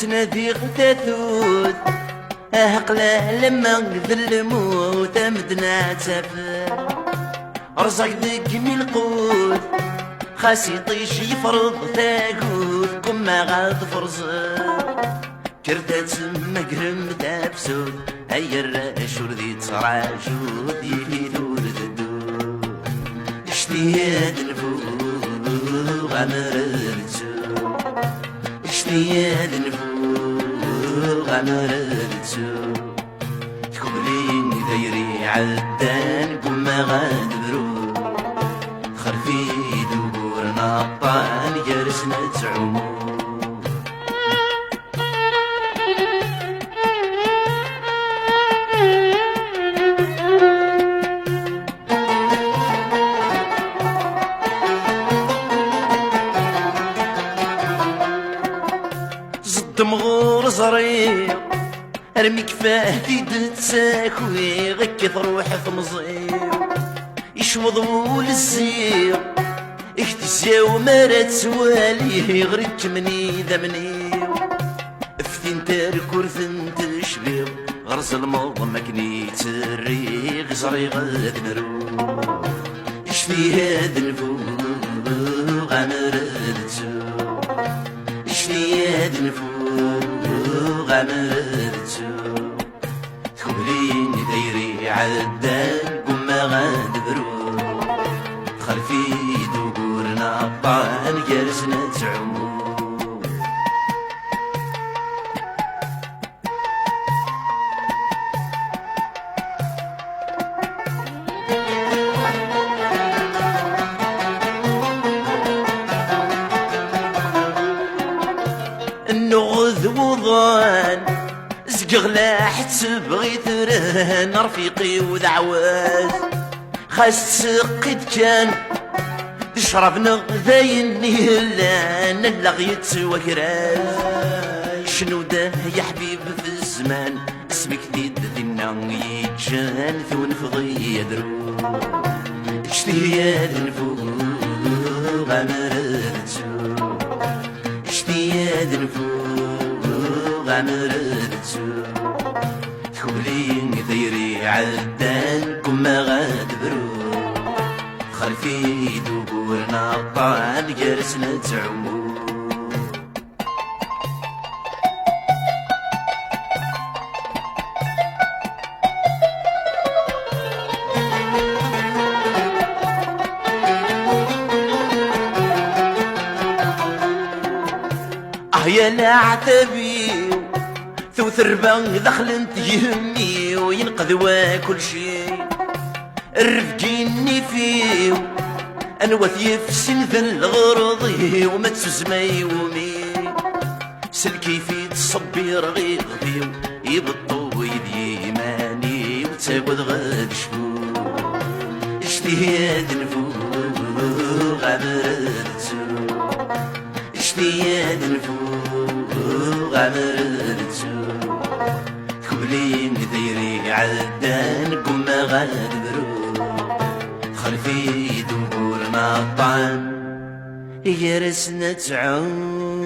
تنادي غتاثوت قلال لما قذل الموت مدنا تافر رزق ذيك من القوت خاس يطيش يفرض تاقوت كما غاد فرزق كردات مقرم تابسود هيا الراشور ذي تراجود يفيدو رددو اشتياد نفوق عمرتو اشتياد نفوق عمرتو تكملين دايري عدان كما غاد برو خرفي دور نطان جرسنا تعمو مغور زريق ارمي كفاه في تساكوي غكي تروح في مزيق يشوض ول الزيق اختزاو مرات سواليه غريك مني ذمني فتين تاركور ثنت شبيب غرز الموض مكني تريغ زريغ ذنرو اشفي هاد الفوق عمرتو اشفي هاد الفوق غمرتو تكملين دايري عدان كما غاد برو خلفي دورنا طان جالسنا تعمو النغذ وضان زقغلاح تبغي ترهن رفيقي ودعواز خاس تسقيد كان تشرب نغذاين نهلان اللغيت وكراز شنو ده يا حبيب في الزمان اسمك ديد ذينا يتجان ثون فضي يدرو اشتياد نفوق غمرتو اشتياد نفوق غمرتو تكملين دايري عدان كما غاد برو خلفي دورنا طان جالسنا تعمو يا العتبي ثو ثربان دخل تهمني وينقذوا كل شي رفقيني فيه انا وثي في سنذ الغرضي وما تسمى يومي سلكي في تصبي رغيضي يبطو يدي ماني وتاخذ غاد شفو اجتهاد نفوق عمرتو اجتهاد نفوق غمرتو تكملين دايري عدان كما غاد برو خلفي دورنا طعن يرسنا تعون